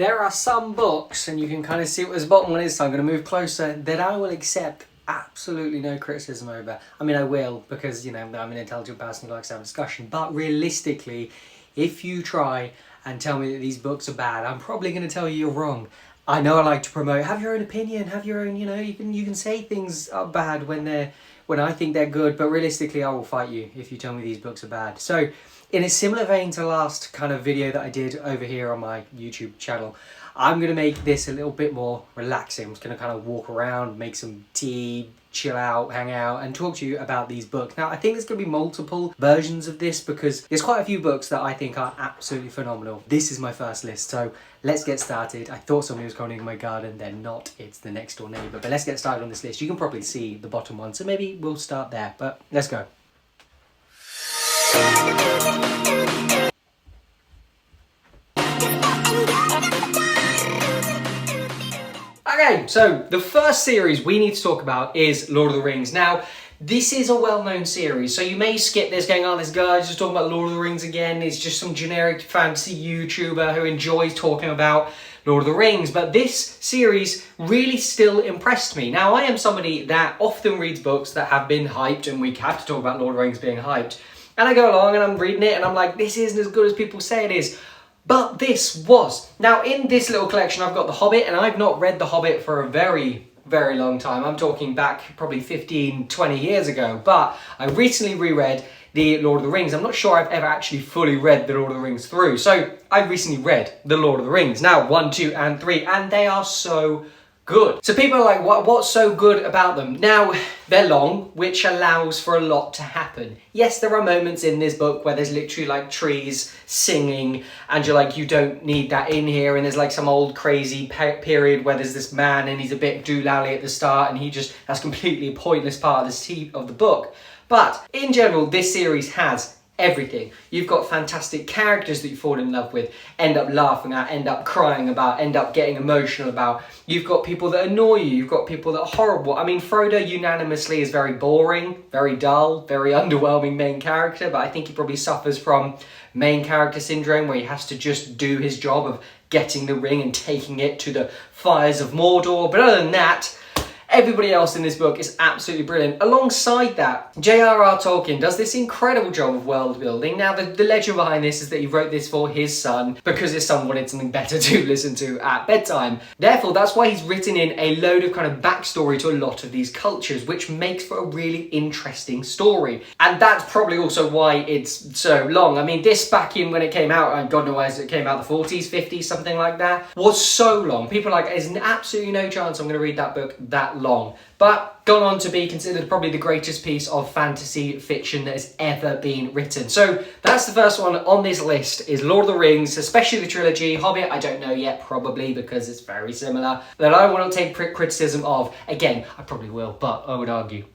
There are some books, and you can kind of see what this bottom one is, so I'm going to move closer, that I will accept absolutely no criticism over. I mean, I will, because, you know, I'm an intelligent person who likes to have a discussion, but realistically, if you try and tell me that these books are bad, I'm probably going to tell you you're wrong. I know I like to promote, have your own opinion, have your own, you know, you can say things are bad when I think they're good, but realistically I will fight you if you tell me these books are bad. So, in a similar vein to last kind of video that I did over here on my YouTube channel, I'm going to make this a little bit more relaxing. I'm just going to kind of walk around, make some tea, chill out, hang out, and talk to you about these books. Now, I think there's going to be multiple versions of this because there's quite a few books that I think are absolutely phenomenal. This is my first list, so let's get started. I thought somebody was coming in my garden. They're not. It's the next door neighbour. But let's get started on this list. You can probably see the bottom one, so maybe we'll start there. But let's go. Okay, so the first series we need to talk about is Lord of the Rings. Now, this is a well-known series, so you may skip this going, oh, this guy's just talking about Lord of the Rings again. It's just some generic fantasy YouTuber who enjoys talking about Lord of the Rings. But this series really still impressed me. Now, I am somebody that often reads books that have been hyped, and we have to talk about Lord of the Rings being hyped. And I go along and I'm reading it and I'm like, this isn't as good as people say it is. But this was. Now, in this little collection, I've got The Hobbit, and I've not read The Hobbit for a very, very long time. I'm talking back probably 15, 20 years ago. But I recently reread The Lord of the Rings. I'm not sure I've ever actually fully read The Lord of the Rings through. So I recently read The Lord of the Rings. Now, 1, 2, and 3, and they are so good. So people are like, what's so good about them? Now, they're long, which allows for a lot to happen. Yes, there are moments in this book where there's literally like trees singing, and you're like, you don't need that in here. And there's like some old crazy period where there's this man and he's a bit doolally at the start, and that's completely a pointless part of the book. But in general, this series has everything. You've got fantastic characters that you fall in love with, end up laughing at, end up crying about, end up getting emotional about. You've got people that annoy you, you've got people that are horrible. I mean, Frodo unanimously is very boring, very dull, very underwhelming main character, but I think he probably suffers from main character syndrome where he has to just do his job of getting the ring and taking it to the fires of Mordor. But other than that, everybody else in this book is absolutely brilliant. Alongside that, J.R.R. Tolkien does this incredible job of world building. Now, the legend behind this is that he wrote this for his son because his son wanted something better to listen to at bedtime. Therefore, that's why he's written in a load of kind of backstory to a lot of these cultures, which makes for a really interesting story. And that's probably also why it's so long. I mean, this back in when it came out, God knows it came out the 40s, 50s, something like that, was so long. People are like, there's absolutely no chance I'm going to read that book that long. But gone on to be considered probably the greatest piece of fantasy fiction that has ever been written. So that's the first one on this list, is Lord of the Rings, especially the trilogy. Hobbit, I don't know yet, probably because it's very similar. That I will not take criticism of. Again, I probably will, but I would argue.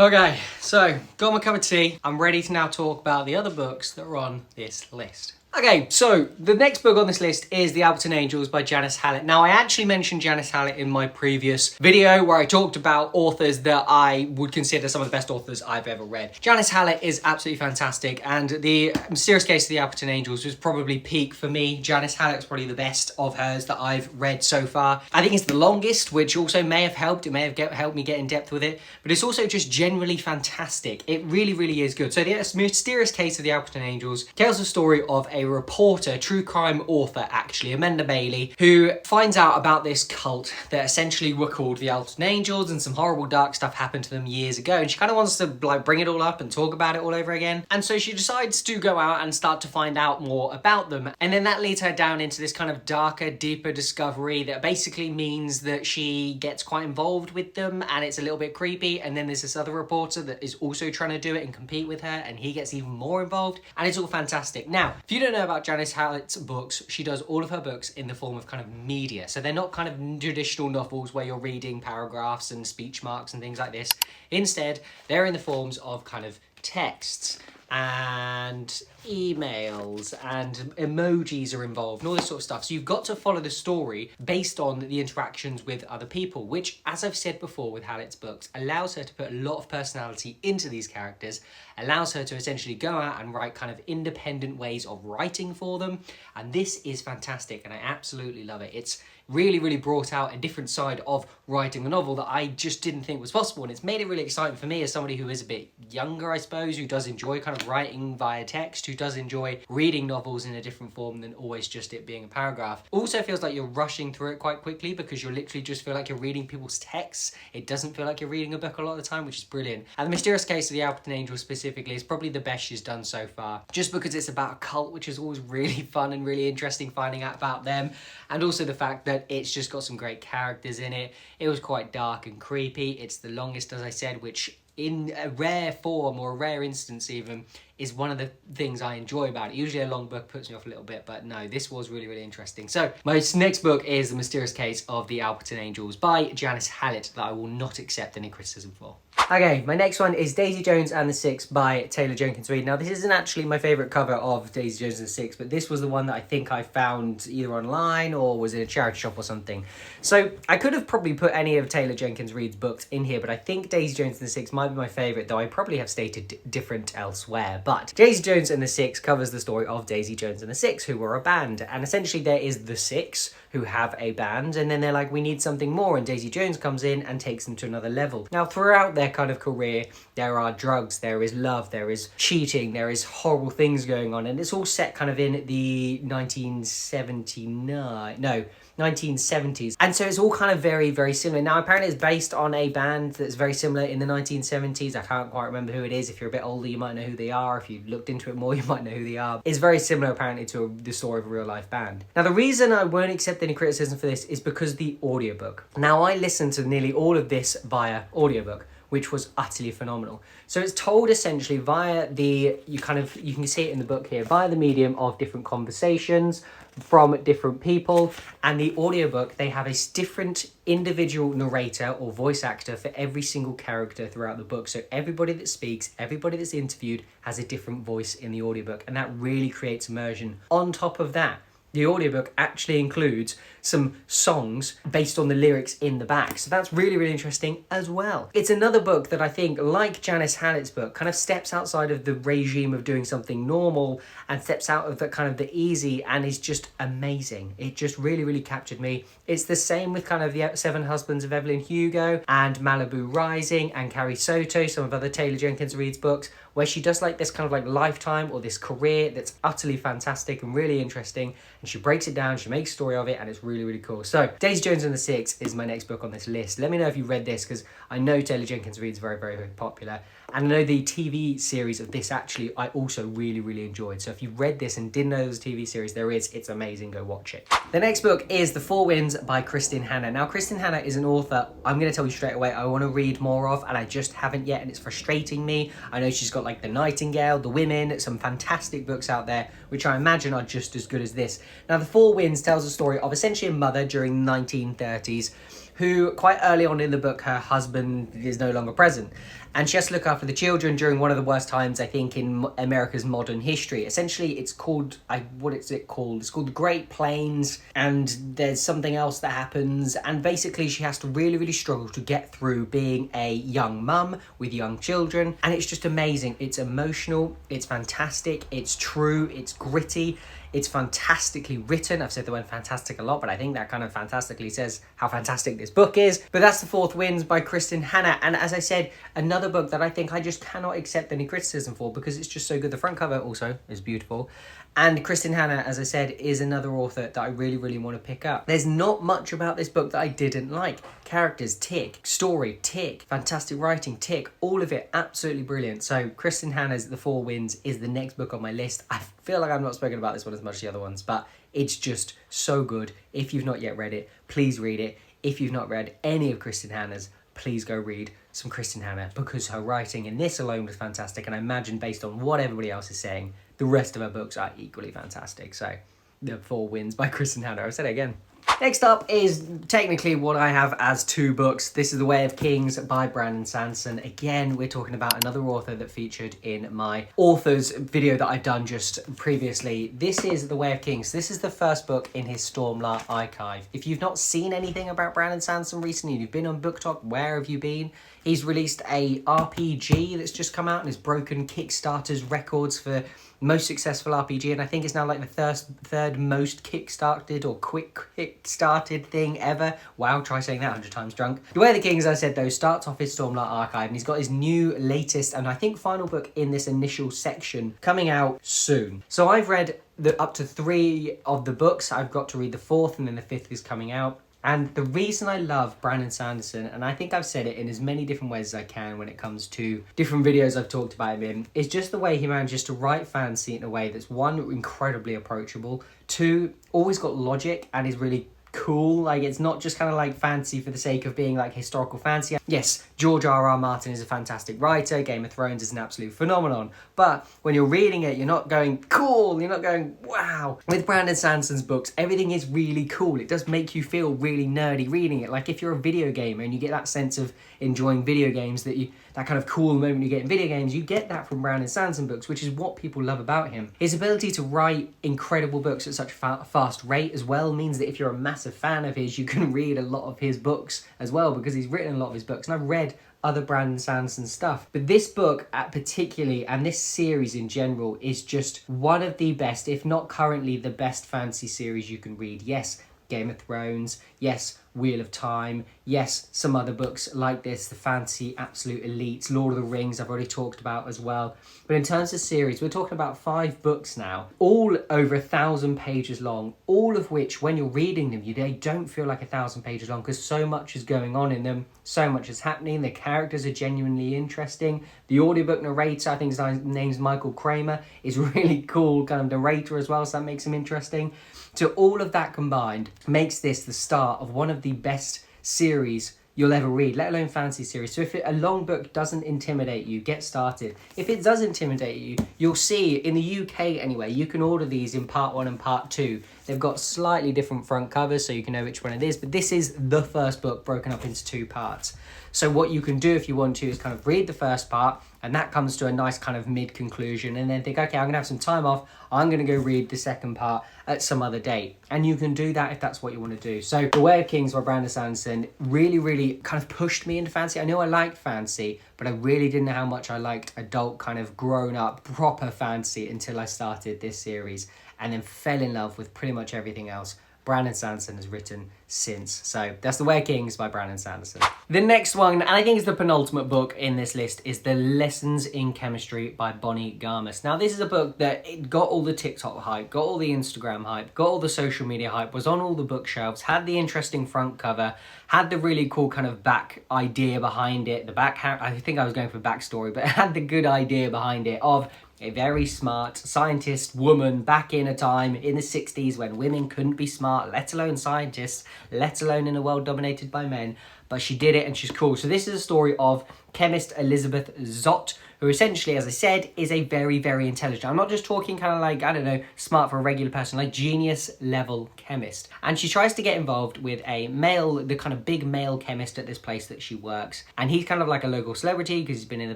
Okay, so got my cup of tea. I'm ready to now talk about the other books that are on this list. Okay, so the next book on this list is The Alon Angels by Janice Hallett. Now, I actually mentioned Janice Hallett in my previous video where I talked about authors that I would consider some of the best authors I've ever read. Janice Hallett is absolutely fantastic, and The Mysterious Case of the Alon Angels was probably peak for me. Janice Hallett's probably the best of hers that I've read so far. I think it's the longest, which also may have helped. It may have helped me get in depth with it, but it's also just generally fantastic. It really, really is good. So The Mysterious Case of the Alon Angels tells the story of a reporter, true crime author actually, Amanda Bailey, who finds out about this cult that essentially were called the Alon Angels, and some horrible dark stuff happened to them years ago, and she kind of wants to like bring it all up and talk about it all over again. And so she decides to go out and start to find out more about them, and then that leads her down into this kind of darker, deeper discovery that basically means that she gets quite involved with them, and it's a little bit creepy. And then there's this other reporter that is also trying to do it and compete with her, and he gets even more involved, and it's all fantastic. Now, if you don't know about Janice Hallett's books, she does all of her books in the form of kind of media. So they're not kind of traditional novels where you're reading paragraphs and speech marks and things like this. Instead, they're in the forms of kind of texts and emails, and emojis are involved and all this sort of stuff. So you've got to follow the story based on the interactions with other people, which, as I've said before with Hallett's books, allows her to put a lot of personality into these characters, allows her to essentially go out and write kind of independent ways of writing for them. And this is fantastic, and I absolutely love it. It's really, really brought out a different side of writing a novel that I just didn't think was possible. And it's made it really exciting for me as somebody who is a bit younger, I suppose, who does enjoy kind of writing via text, who does enjoy reading novels in a different form than always just it being a paragraph. Also feels like you're rushing through it quite quickly because you literally just feel like you're reading people's texts. It doesn't feel like you're reading a book a lot of the time, which is brilliant. And The Mysterious Case of the Alon Angels specifically is probably the best she's done so far, just because it's about a cult, which is always really fun and really interesting finding out about them. And also the fact that it's just got some great characters in it. It was quite dark and creepy. It's the longest, as I said, which in a rare form, or a rare instance even, is one of the things I enjoy about it. Usually a long book puts me off a little bit, but no, this was really, really interesting. So my next book is The Mysterious Case of the Alon Angels by Janice Hallett, that I will not accept any criticism for. Okay, my next one is Daisy Jones and the Six by Taylor Jenkins Reid. Now, this isn't actually my favourite cover of Daisy Jones and the Six, but this was the one that I think I found either online or was in a charity shop or something. So I could have probably put any of Taylor Jenkins Reid's books in here, but I think Daisy Jones and the Six might be my favourite, though I probably have stated different elsewhere. But Daisy Jones and the Six covers the story of Daisy Jones and the Six, who were a band. And essentially there is the Six, who have a band, and then they're like, we need something more, and Daisy Jones comes in and takes them to another level. Now, throughout their kind of career, there are drugs, there is love, there is cheating, there is horrible things going on, and it's all set kind of in the 1970s. And so it's all kind of very, very similar. Now, apparently it's based on a band that's very similar in the 1970s. I can't quite remember who it is. If you're a bit older, you might know who they are. If you've looked into it more, you might know who they are. It's very similar, apparently, to the story of a real-life band. Now, the reason I won't accept any criticism for this is because the audiobook. Now, I listened to nearly all of this via audiobook, which was utterly phenomenal. So it's told essentially via you can see it in the book here, via the medium of different conversations from different people. And the audiobook, they have a different individual narrator or voice actor for every single character throughout the book. So everybody that speaks, everybody that's interviewed has a different voice in the audiobook, and that really creates immersion. On top of that, the audiobook actually includes some songs based on the lyrics in the back. So that's really, really interesting as well. It's another book that I think, like Janice Hallett's book, kind of steps outside of the regime of doing something normal and steps out of the kind of the easy, and is just amazing. It just really, really captured me. It's the same with kind of the Seven Husbands of Evelyn Hugo and Malibu Rising and Carrie Soto, some of other Taylor Jenkins Reid's books, where she does like this kind of like lifetime or this career that's utterly fantastic and really interesting, and she breaks it down, she makes a story of it, and it's really, really cool. So Daisy Jones and the Six is my next book on this list. Let me know if you read this, because I know Taylor Jenkins Reid's very, very, very popular, and I know the TV series of this actually I also really, really enjoyed. So if you read this and didn't know there was a TV series, there is. It's amazing. Go watch it. The next book is The Four Winds by Kristin Hannah. Now, Kristin Hannah is an author I'm going to tell you straight away I want to read more of, and I just haven't yet, and it's frustrating me. I know she's got like The Nightingale, The Women, some fantastic books out there, which I imagine are just as good as this. Now, The Four Winds tells the story of essentially a mother during the 1930s who, quite early on in the book, her husband is no longer present. And she has to look after the children during one of the worst times, I think, in America's modern history. Essentially, it's called, what is it called? It's called the Great Plains, and there's something else that happens. And basically, she has to really, really struggle to get through being a young mum with young children. And it's just amazing. It's emotional. It's fantastic. It's true. It's gritty. It's fantastically written. I've said the word fantastic a lot, but I think that kind of fantastically says how fantastic this book is. But that's The Fourth Winds by Kristin Hannah. And as I said, another another book that I think I just cannot accept any criticism for because it's just so good. The front cover also is beautiful. And Kristin Hannah, as I said, is another author that I really, really want to pick up. There's not much about this book that I didn't like. Characters, tick. Story, tick. Fantastic writing, tick. All of it, absolutely brilliant. So Kristin Hannah's The Four Winds is the next book on my list. I feel like I've not spoken about this one as much as the other ones, but it's just so good. If you've not yet read it, please read it. If you've not read any of Kristin Hannah's, please go read some Kristin Hannah because her writing in this alone was fantastic, and I imagine based on what everybody else is saying, the rest of her books are equally fantastic. So, The Four Winds by Kristin Hannah. I've said it again. Next up is technically what I have as two books. This is The Way of Kings by Brandon Sanderson. Again, we're talking about another author that featured in my authors video that I've done just previously. This is The Way of Kings. This is the first book in his Stormlight archive. If you've not seen anything about Brandon Sanderson recently, you've been on Book Talk, where have you been? He's released a RPG that's just come out and has broken Kickstarter's records for most successful RPG, and I think it's now like the third most kickstarted or quick kickstarted thing ever. Wow, try saying that 100 times drunk. The Way of the King, as I said though, starts off his Stormlight archive, and he's got his new latest and I think final book in this initial section coming out soon. So I've read up to 3 of the books. I've got to read the 4th, and then the 5th is coming out. And the reason I love Brandon Sanderson, and I think I've said it in as many different ways as I can when it comes to different videos I've talked about him in, is just the way he manages to write fantasy in a way that's, 1, incredibly approachable, 2, always got logic and is really cool. Like, it's not just kind of like fantasy for the sake of being like historical fantasy. Yes, George R.R. Martin is a fantastic writer. Game of Thrones is an absolute phenomenon. But when you're reading it, you're not going, cool. You're not going, wow. With Brandon Sanderson's books, everything is really cool. It does make you feel really nerdy reading it. Like if you're a video gamer and you get that sense of enjoying video games, that kind of cool moment you get in video games, you get that from Brandon Sanderson books, which is what people love about him. His ability to write incredible books at such a fast rate as well means that if you're a massive fan of his, you can read a lot of his books as well, because he's written a lot of his books, and I've read other Brandon Sanderson stuff. But this book particularly, and this series in general, is just one of the best, if not currently the best fantasy series you can read. Yes, Game of Thrones, yes, Wheel of Time, yes, some other books like this, the fantasy absolute elites, Lord of the Rings I've already talked about as well. But in terms of series, we're talking about 5 books now, all over 1,000 pages long, all of which, when you're reading them, they don't feel like 1,000 pages long because so much is going on in them, so much is happening, the characters are genuinely interesting. The audiobook narrator, I think his name's Michael Kramer, is really cool kind of narrator as well, so that makes him interesting. So all of that combined makes this the start of one of the best series you'll ever read, let alone fantasy series. So if a long book doesn't intimidate you, get started. If it does intimidate you, you'll see in the UK anyway, you can order these in part 1 and part 2. They've got slightly different front covers so you can know which one it is, but this is the first book broken up into 2 parts. So what you can do if you want to is kind of read the first part, and that comes to a nice kind of mid-conclusion, and then think, okay, I'm going to have some time off, I'm going to go read the second part at some other date. And you can do that if that's what you want to do. So The Way of Kings by Brandon Sanderson really, really kind of pushed me into fantasy. I know I liked fantasy, but I really didn't know how much I liked adult kind of grown-up proper fantasy until I started this series, and then fell in love with pretty much everything else Brandon Sanderson has written since. So that's The Way of Kings by Brandon Sanderson. The next one, and I think is the penultimate book in this list, is The Lessons in Chemistry by Bonnie Garmus. Now this is a book that it got all the TikTok hype, got all the Instagram hype, got all the social media hype, was on all the bookshelves, had the interesting front cover, had the really cool kind of back idea behind it, I think I was going for backstory, but it had the good idea behind it of a very smart scientist woman back in a time in the 60s when women couldn't be smart, let alone scientists, let alone in a world dominated by men. But she did it and she's cool. So this is a story of chemist Elizabeth Zott, who essentially, as I said, is a very, very intelligent. I'm not just talking kind of like, I don't know, smart for a regular person, like genius level chemist. And she tries to get involved with a male, the kind of big male chemist at this place that she works. And he's kind of like a local celebrity because he's been in the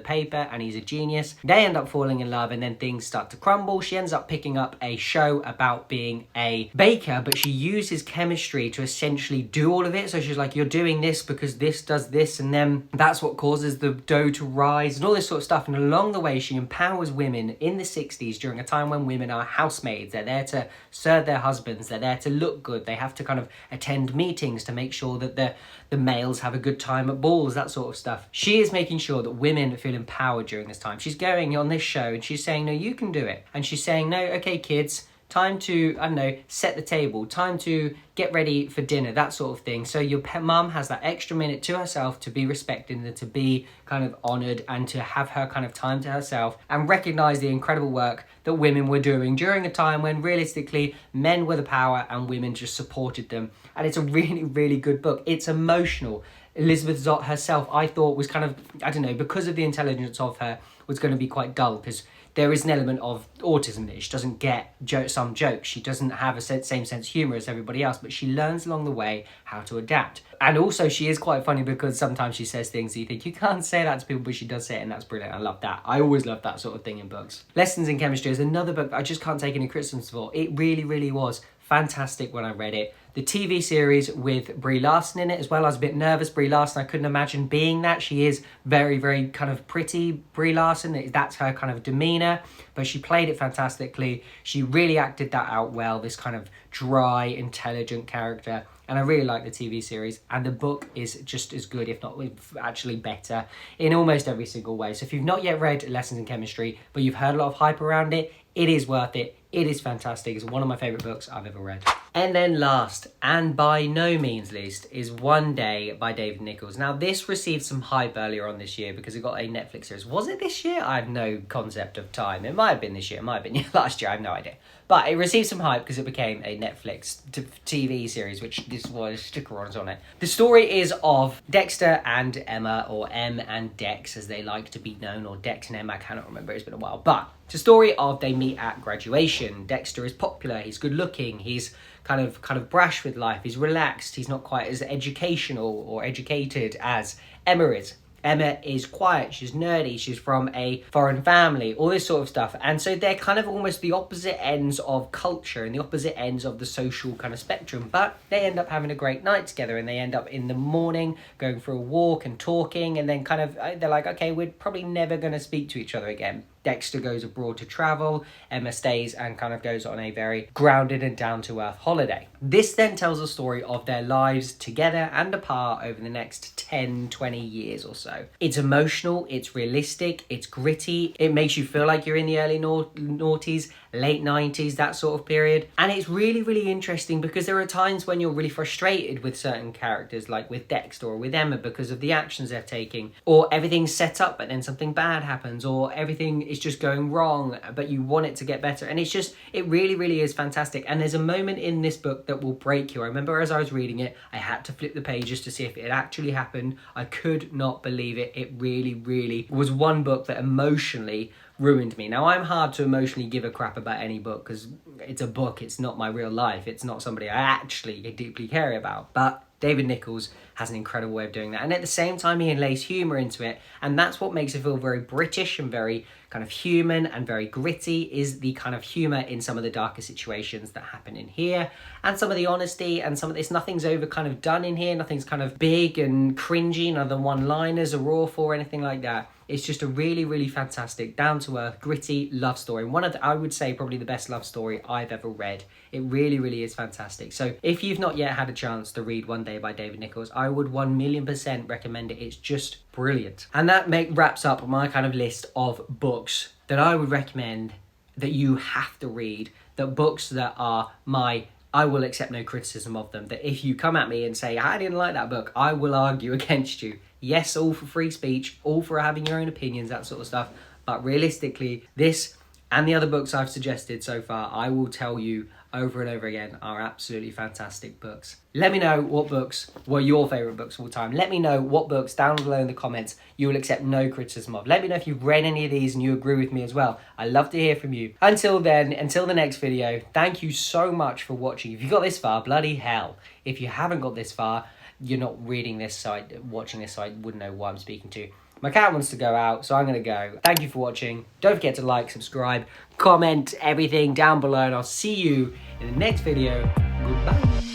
paper and he's a genius. They end up falling in love and then things start to crumble. She ends up picking up a show about being a baker, but she uses chemistry to essentially do all of it. So she's like, you're doing this because this does this, and then that's what causes the dough to rise and all this sort of stuff. And And along the way, she empowers women in the 60s during a time when women are housemaids. They're there to serve their husbands. They're there to look good. They have to kind of attend meetings to make sure that the males have a good time at balls, that sort of stuff. She is making sure that women feel empowered during this time. She's going on this show and she's saying, no, you can do it. And she's saying, no, okay, kids, time to, I don't know, set the table, time to get ready for dinner, that sort of thing. So your mum has that extra minute to herself to be respected and to be kind of honoured and to have her kind of time to herself and recognise the incredible work that women were doing during a time when realistically men were the power and women just supported them. And it's a really, really good book. It's emotional. Elizabeth Zott herself, I thought, was kind of, I don't know, because of the intelligence of her, was going to be quite dull because there is an element of autism that she doesn't get some jokes. She doesn't have a same sense of humour as everybody else, but she learns along the way how to adapt. And also she is quite funny because sometimes she says things that you think you can't say that to people, but she does say it, and that's brilliant. I love that. I always love that sort of thing in books. Lessons in Chemistry is another book that I just can't take any criticism for. It really, really was fantastic when I read it. The TV series with Brie Larson in it as well. I was a bit nervous. Brie Larson, I couldn't imagine being that. She is very, very kind of pretty, Brie Larson. That's her kind of demeanour. But she played it fantastically. She really acted that out well, this kind of dry, intelligent character. And I really like the TV series. And the book is just as good, if not actually better, in almost every single way. So if you've not yet read Lessons in Chemistry, but you've heard a lot of hype around it, it is worth it. It is fantastic. It's one of my favourite books I've ever read. And then last, and by no means least, is One Day by David Nichols. Now, this received some hype earlier on this year because it got a Netflix series. Was it this year? I have no concept of time. It might have been this year. It might have been last year. I have no idea. But it received some hype because it became a Netflix TV series, which this was sticker on it. The story is of Dexter and Emma, or Em and Dex, as they like to be known, or Dex and Emma, I cannot remember, it's been a while. But it's a story of they meet at graduation. Dexter is popular, he's good looking, he's kind of brash with life, he's relaxed, he's not quite as educational or educated as Emma is. Emma is quiet, she's nerdy, she's from a foreign family, all this sort of stuff. And so they're kind of almost the opposite ends of culture and the opposite ends of the social kind of spectrum. But they end up having a great night together, and they end up in the morning going for a walk and talking, and then kind of, they're like, okay, we're probably never going to speak to each other again. Dexter goes abroad to travel, Emma stays and kind of goes on a very grounded and down-to-earth holiday. This then tells a story of their lives together and apart over the next 10, 20 years or so. It's emotional, it's realistic, it's gritty, it makes you feel like you're in the early noughties, late 90s, that sort of period. And it's really, really interesting because there are times when you're really frustrated with certain characters, like with Dexter or with Emma, because of the actions they're taking, or everything's set up but then something bad happens, or everything is just going wrong but you want it to get better. And it really, really is fantastic. And there's a moment in this book that will break you. I remember as I was reading it, I had to flip the pages to see if it had actually happened. I could not believe it. It really, really was one book that emotionally ruined me. Now, I'm hard to emotionally give a crap about any book because it's a book, it's not my real life, it's not somebody I actually deeply care about. But David Nichols has an incredible way of doing that. And at the same time, he lays humour into it. And that's what makes it feel very British and very kind of human and very gritty, is the kind of humour in some of the darker situations that happen in here. And some of the honesty and some of this, nothing's over kind of done in here. Nothing's kind of big and cringy. None of the one-liners are awful or anything like that. It's just a really, really fantastic, down-to-earth, gritty love story. One of the, I would say, probably the best love story I've ever read. It really, really is fantastic. So if you've not yet had a chance to read One Day by David Nichols, I would 1,000,000% recommend it. It's just brilliant. And that wraps up my kind of list of books that I would recommend that you have to read, that books that are I will accept no criticism of them, that if you come at me and say, I didn't like that book, I will argue against you. Yes, all for free speech, all for having your own opinions, that sort of stuff. But realistically, this and the other books I've suggested so far, I will tell you over and over again, are absolutely fantastic books. Let me know what books were your favourite books of all time. Let me know what books down below in the comments you will accept no criticism of. Let me know if you've read any of these and you agree with me as well. I love to hear from you. Until then, until the next video, thank you so much for watching. If you got this far, bloody hell. If you haven't got this far, you're not reading this side, watching this, so I wouldn't know why I'm speaking to. My cat wants to go out, so I'm going to go. Thank you for watching. Don't forget to like, subscribe, comment, everything down below, and I'll see you in the next video. Goodbye.